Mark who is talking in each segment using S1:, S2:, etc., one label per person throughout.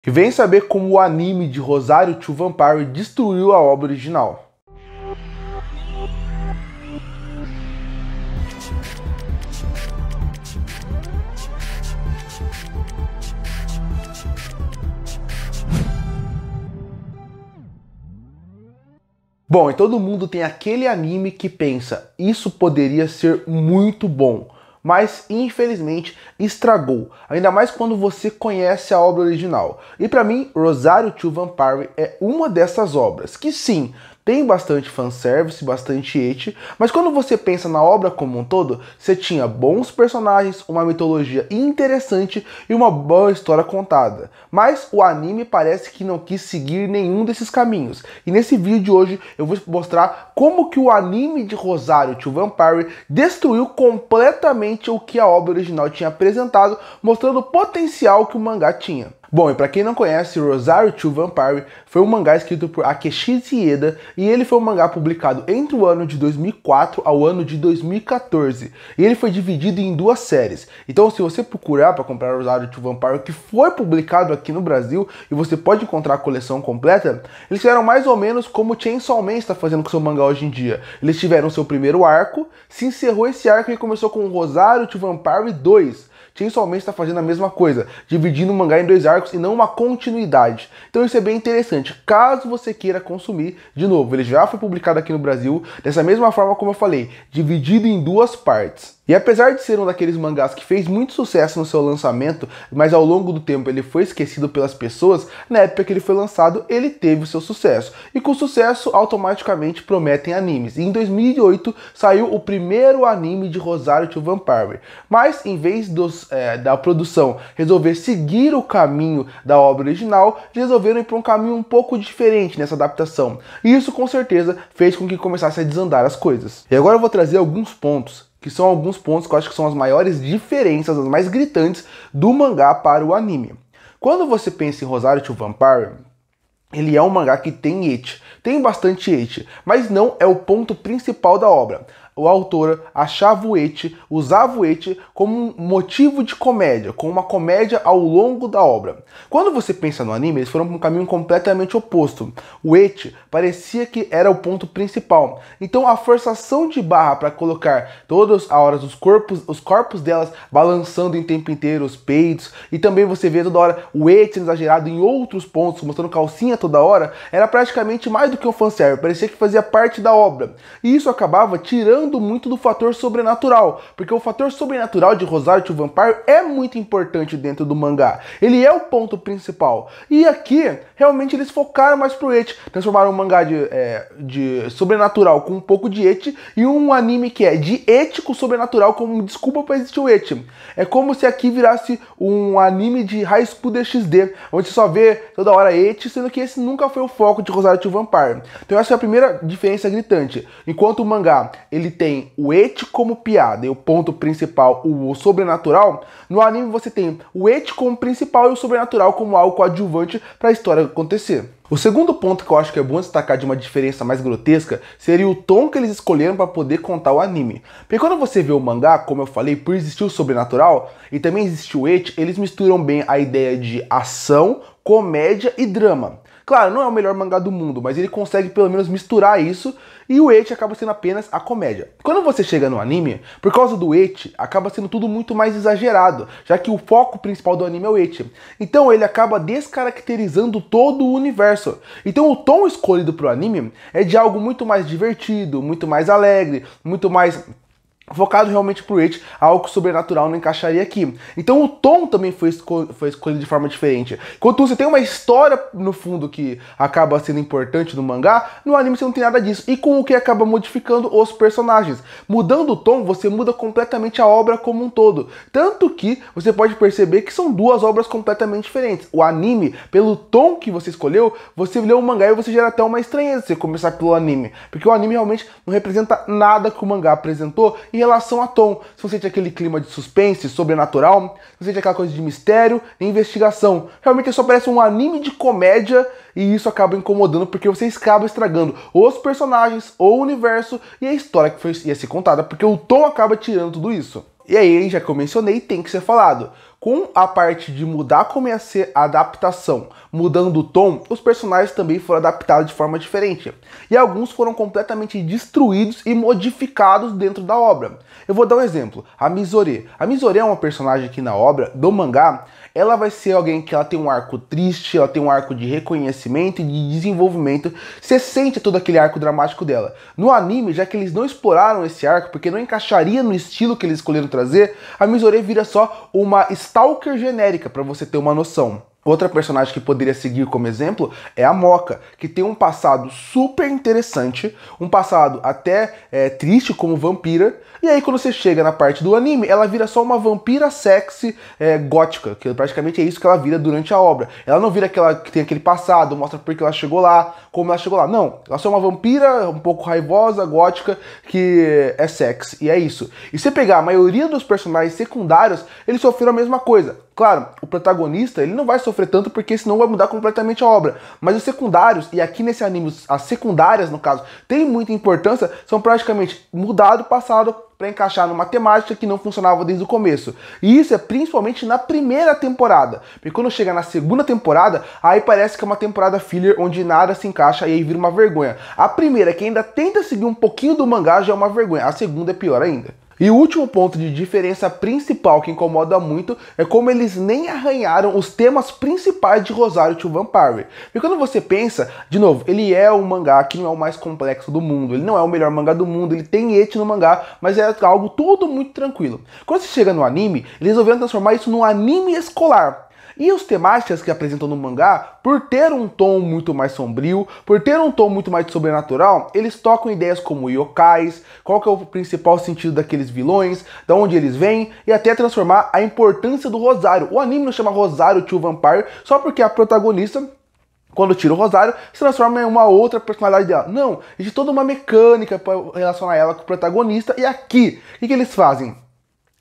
S1: E vem saber como o anime de Rosario to Vampire destruiu a obra original. Bom, e todo mundo tem aquele anime que pensa, isso poderia ser muito bom, mas infelizmente estragou, ainda mais quando você conhece a obra original. E pra mim, Rosario to Vampire é uma dessas obras, que sim, tem bastante fanservice, bastante ecchi, mas quando você pensa na obra como um todo, você tinha bons personagens, uma mitologia interessante e uma boa história contada. Mas o anime parece que não quis seguir nenhum desses caminhos. E nesse vídeo de hoje eu vou mostrar como que o anime de Rosario to Vampire destruiu completamente o que a obra original tinha apresentado, mostrando o potencial que o mangá tinha. Bom, e para quem não conhece, Rosario to Vampire foi um mangá escrito por Akeshichi Ieda e ele foi um mangá publicado entre o ano de 2004 ao ano de 2014. E ele foi dividido em duas séries. Então, se você procurar para comprar Rosario to Vampire, que foi publicado aqui no Brasil, e você pode encontrar a coleção completa, eles fizeram mais ou menos como Chainsaw Man está fazendo com seu mangá hoje em dia. Eles tiveram seu primeiro arco, se encerrou esse arco e começou com Rosario to Vampire 2. Chainsaw Man está fazendo a mesma coisa, dividindo o mangá em dois arcos e não uma continuidade. Então isso é bem interessante, caso você queira consumir. De novo, ele já foi publicado aqui no Brasil, dessa mesma forma como eu falei, dividido em duas partes. E apesar de ser um daqueles mangás que fez muito sucesso no seu lançamento, mas ao longo do tempo ele foi esquecido pelas pessoas, na época que ele foi lançado, ele teve o seu sucesso. E com sucesso, automaticamente prometem animes. E em 2008 saiu o primeiro anime de Rosario to Vampire. Mas em vez da produção resolver seguir o caminho da obra original, eles resolveram ir para um caminho um pouco diferente nessa adaptação. E isso com certeza fez com que começasse a desandar as coisas. E agora eu vou trazer alguns pontos que são alguns pontos que eu acho que são as maiores diferenças, as mais gritantes do mangá para o anime. Quando você pensa em Rosario to Vampire, ele é um mangá que tem ecchi, tem bastante ecchi, mas não é o ponto principal da obra. O autor achava o ecchi, usava o ecchi como um motivo de comédia, como uma comédia ao longo da obra. Quando você pensa no anime, eles foram para um caminho completamente oposto. O ecchi parecia que era o ponto principal. Então a forçação de barra para colocar todas as horas os corpos delas balançando em tempo inteiro, os peitos, e também você vê toda hora o ecchi exagerado em outros pontos, mostrando calcinha toda hora, era praticamente mais do que um fanservice, parecia que fazia parte da obra. E isso acabava tirando muito do fator sobrenatural, porque o fator sobrenatural de Rosario to Vampire é muito importante dentro do mangá. Ele é o ponto principal. E aqui, realmente, eles focaram mais pro ecchi, transformaram um mangá de sobrenatural com um pouco de ecchi e um anime que é de ecchi com sobrenatural como desculpa para existir o ecchi. É como se aqui virasse um anime de High School DxD, onde você só vê toda hora ecchi, sendo que esse nunca foi o foco de Rosario to Vampire. Então essa é a primeira diferença gritante. Enquanto o mangá, ele tem o ecchi como piada e o ponto principal, o sobrenatural, no anime você tem o ecchi como principal e o sobrenatural como algo coadjuvante para a história acontecer. O segundo ponto que eu acho que é bom destacar de uma diferença mais grotesca seria o tom que eles escolheram para poder contar o anime. Porque quando você vê o mangá, como eu falei, por existir o sobrenatural e também existe o ecchi, eles misturam bem a ideia de ação, comédia e drama. Claro, não é o melhor mangá do mundo, mas ele consegue pelo menos misturar isso e o ecchi acaba sendo apenas a comédia. Quando você chega no anime, por causa do ecchi, acaba sendo tudo muito mais exagerado, já que o foco principal do anime é o ecchi. Então ele acaba descaracterizando todo o universo. Então o tom escolhido para o anime é de algo muito mais divertido, muito mais alegre, muito mais focado realmente pro ecchi, algo que sobrenatural não encaixaria aqui. Então o tom também foi escolhido de forma diferente. Enquanto você tem uma história no fundo que acaba sendo importante no mangá, no anime você não tem nada disso. E com o que acaba modificando os personagens. Mudando o tom, você muda completamente a obra como um todo. Tanto que você pode perceber que são duas obras completamente diferentes. O anime, pelo tom que você escolheu, você lê o mangá e você gera até uma estranheza se você começar pelo anime. Porque o anime realmente não representa nada que o mangá apresentou em relação a tom. Se você sente aquele clima de suspense, sobrenatural, se você sente aquela coisa de mistério e investigação. Realmente só parece um anime de comédia e isso acaba incomodando porque você acaba estragando os personagens, o universo e a história que ia ser contada, porque o tom acaba tirando tudo isso. E aí, já que eu mencionei, tem que ser falado. Com a parte de mudar como ia ser a adaptação, mudando o tom, os personagens também foram adaptados de forma diferente. E alguns foram completamente destruídos e modificados dentro da obra. Eu vou dar um exemplo, a Mizore. A Mizore é uma personagem aqui na obra, do mangá. Ela vai ser alguém que ela tem um arco triste, ela tem um arco de reconhecimento e de desenvolvimento. Você sente todo aquele arco dramático dela. No anime, já que eles não exploraram esse arco, porque não encaixaria no estilo que eles escolheram trazer, a Mizore vira só uma stalker genérica, para você ter uma noção. Outra personagem que poderia seguir como exemplo é a Moka, que tem um passado super interessante, um passado até triste como vampira, e aí quando você chega na parte do anime, ela vira só uma vampira sexy gótica, que praticamente é isso que ela vira durante a obra. Ela não vira aquela que tem aquele passado, mostra por que ela chegou lá, como ela chegou lá. Não, ela só é uma vampira um pouco raivosa, gótica, que é sexy, e é isso. E se você pegar a maioria dos personagens secundários, eles sofreram a mesma coisa. Claro, o protagonista ele não vai sofrer tanto porque senão vai mudar completamente a obra. Mas os secundários, e aqui nesse anime as secundárias no caso, tem muita importância, são praticamente mudado passado para encaixar numa temática que não funcionava desde o começo. E isso é principalmente na primeira temporada. Porque quando chega na segunda temporada, aí parece que é uma temporada filler onde nada se encaixa e aí vira uma vergonha. A primeira, que ainda tenta seguir um pouquinho do mangá, já é uma vergonha. A segunda é pior ainda. E o último ponto de diferença principal que incomoda muito é como eles nem arranharam os temas principais de Rosario to Vampire. Porque quando você pensa, de novo, ele é um mangá que não é o mais complexo do mundo, ele não é o melhor mangá do mundo, ele tem eti no mangá, mas é algo tudo muito tranquilo. Quando você chega no anime, eles resolveram transformar isso num anime escolar. E os temáticas que apresentam no mangá, por ter um tom muito mais sombrio, por ter um tom muito mais sobrenatural, eles tocam ideias como yokais, qual que é o principal sentido daqueles vilões, de onde eles vêm, e até transformar a importância do Rosário. O anime não chama Rosário to Vampire só porque a protagonista, quando tira o Rosário, se transforma em uma outra personalidade dela. Não, existe toda uma mecânica para relacionar ela com o protagonista, e aqui, o que eles fazem?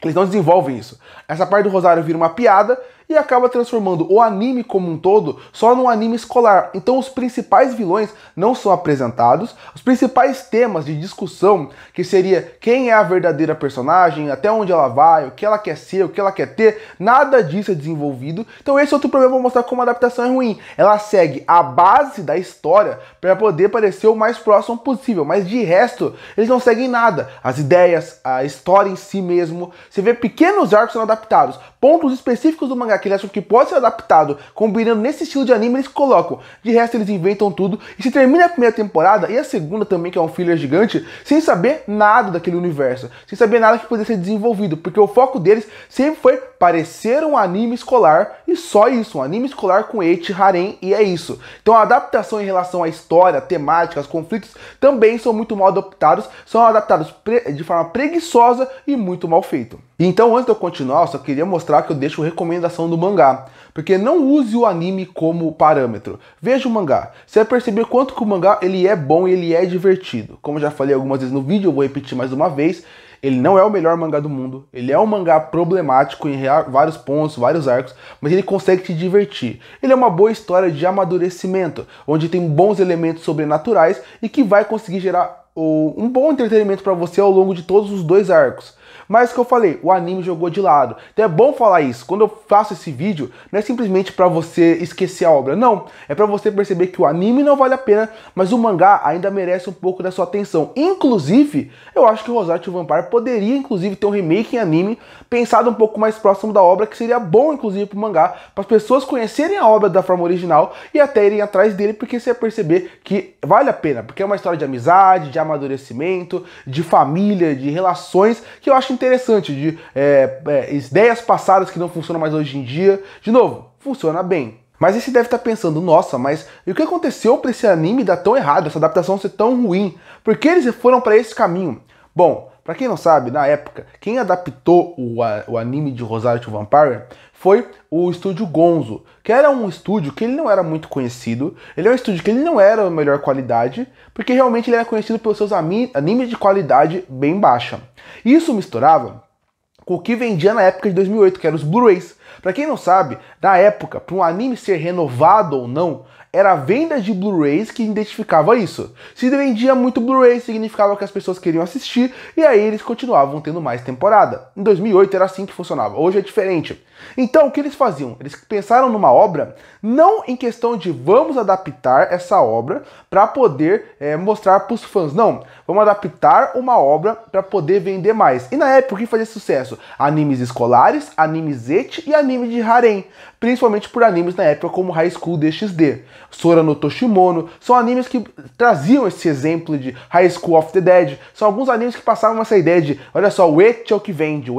S1: Eles não desenvolvem isso. Essa parte do Rosário vira uma piada e acaba transformando o anime como um todo só num anime escolar. Então os principais vilões não são apresentados, os principais temas de discussão, que seria quem é a verdadeira personagem, até onde ela vai, o que ela quer ser, o que ela quer ter, nada disso é desenvolvido. Então esse é outro problema para mostrar como a adaptação é ruim. Ela segue a base da história para poder parecer o mais próximo possível, mas de resto eles não seguem nada. As ideias, a história em si mesmo, você vê pequenos arcos sendo adaptados, pontos específicos do mangá que eles acham que pode ser adaptado, combinando nesse estilo de anime, eles colocam. De resto, eles inventam tudo. E se termina a primeira temporada, e a segunda também, que é um filler gigante, sem saber nada daquele universo. Sem saber nada que poderia ser desenvolvido. Porque o foco deles sempre foi parecer um anime escolar, e só isso. Um anime escolar com eti, harem, e é isso. Então a adaptação em relação à história, temática, os conflitos, também são muito mal adaptados. São adaptados de forma preguiçosa e muito mal feito. Então, antes de eu continuar, eu só queria mostrar que eu deixo recomendação do mangá, porque não use o anime como parâmetro. Veja o mangá. Você vai perceber quanto que o mangá ele é bom e ele é divertido. Como eu já falei algumas vezes no vídeo, eu vou repetir mais uma vez. Ele não é o melhor mangá do mundo, ele é um mangá problemático em vários pontos, vários arcos, mas ele consegue te divertir. Ele é uma boa história de amadurecimento, onde tem bons elementos sobrenaturais e que vai conseguir gerar um bom entretenimento para você ao longo de todos os dois arcos. Mas, que eu falei, o anime jogou de lado. Então é bom falar isso. Quando eu faço esse vídeo, não é simplesmente para você esquecer a obra. Não, é para você perceber que o anime não vale a pena, mas o mangá ainda merece um pouco da sua atenção. Inclusive, eu acho que o Rosario to Vampire poderia, inclusive, ter um remake em anime pensado um pouco mais próximo da obra, que seria bom, inclusive, para o mangá, para as pessoas conhecerem a obra da forma original e até irem atrás dele, porque você vai perceber que vale a pena, porque é uma história de amizade, de amadurecimento, de família, de relações, que eu acho interessante, de ideias passadas que não funcionam mais hoje em dia. De novo, funciona bem. Mas aí você deve estar pensando, nossa, mas e o que aconteceu para esse anime dar tão errado, essa adaptação ser tão ruim? Por que eles foram para esse caminho? Bom, para quem não sabe, na época, quem adaptou o anime de Rosario to Vampire foi o estúdio Gonzo, que era um estúdio que ele não era muito conhecido, ele é um estúdio que ele não era a melhor qualidade, porque realmente ele era conhecido pelos seus animes de qualidade bem baixa. Isso misturava com o que vendia na época de 2008, que eram os Blu-rays. Pra quem não sabe, na época, para um anime ser renovado ou não, Era a venda de Blu-rays que identificava isso. Se vendia muito Blu-ray, significava que as pessoas queriam assistir e aí eles continuavam tendo mais temporada. Em 2008 era assim que funcionava, hoje é diferente. Então o que eles faziam? Eles pensaram numa obra não em questão de vamos adaptar essa obra para poder mostrar para os fãs, não. Vamos adaptar uma obra para poder vender mais. E na época o que fazia sucesso? Animes escolares, animes ecchi e anime de harem. Principalmente por animes na época como High School DxD, Sora no Toshimono, são animes que traziam esse exemplo de High School of the Dead, são alguns animes que passavam essa ideia de, olha só, o ecchi é o que vende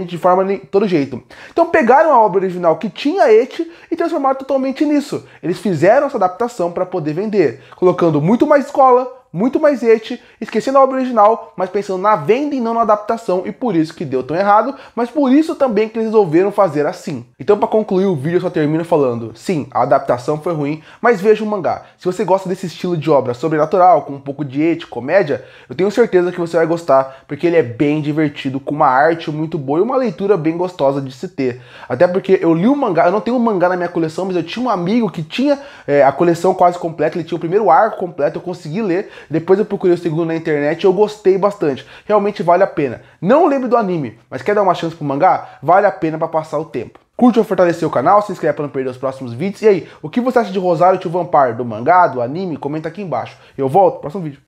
S1: de forma de todo jeito. Então pegaram a obra original que tinha ecchi e transformaram totalmente nisso. Eles fizeram essa adaptação para poder vender, colocando muito mais escola, muito mais ecchi, esquecendo a obra original, mas pensando na venda e não na adaptação, e por isso que deu tão errado, mas por isso também que eles resolveram fazer assim. Então, para concluir o vídeo, eu só termino falando, sim, a adaptação foi ruim, mas veja o mangá. Se você gosta desse estilo de obra sobrenatural, com um pouco de ecchi, comédia, eu tenho certeza que você vai gostar, porque ele é bem divertido, com uma arte muito boa e uma leitura bem gostosa de se ter. Até porque eu li o mangá, eu não tenho um mangá na minha coleção, mas eu tinha um amigo que tinha a coleção quase completa, ele tinha o primeiro arco completo, eu consegui ler. Depois eu procurei o segundo na internet e eu gostei bastante. Realmente vale a pena. Não lembre do anime, mas quer dar uma chance pro mangá? Vale a pena para passar o tempo. Curte ou fortalecer o canal, se inscreve para não perder os próximos vídeos. E aí, o que você acha de Rosário to Vampire? Do mangá, do anime? Comenta aqui embaixo. Eu volto no próximo vídeo.